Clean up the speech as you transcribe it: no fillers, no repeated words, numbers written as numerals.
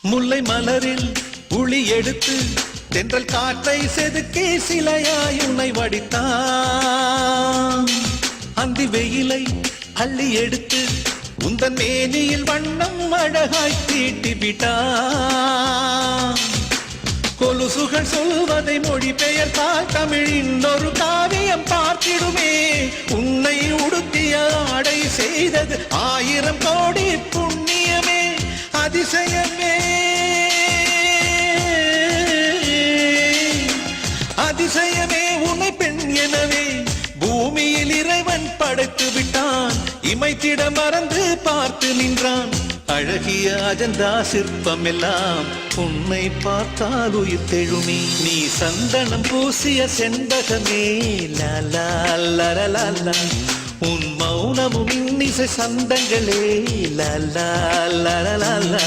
முல்லை மலரில் உளி எடுத்து தென்றல் காற்றை செதுக்கி சிலையாய் உன்னை வடித்தான். அந்தி வெயிலை அள்ளி எடுத்து உந்தன் மேனியில் வண்ணம் அழகாய் தீட்டி விட்டான். கொலுசுகள் சொல்வதை மொழிபெயர்த்தால் தமிழின் ஒரு காவியம் பார்த்திடுமே. உன்னை உடுத்திய ஆடை செய்தது 1000 கோடி புண்ணியமே. அதிசயமே அதிசயமே உன்னை பெண் எனவே பூமியில் இறைவன் படைத்து விட்டான். இமைத்திட மறந்து பார்த்து நின்றான். அழகிய அஜந்தா சிற்பம் எல்லாம் உன்னை பார்த்தால் உயிர் தெழுமே. நீ சந்தனம் பூசிய செண்பகமே லாலா லலலா. உன் மௌனமும் இன்னிசை சந்தங்களே லாலா லலலா.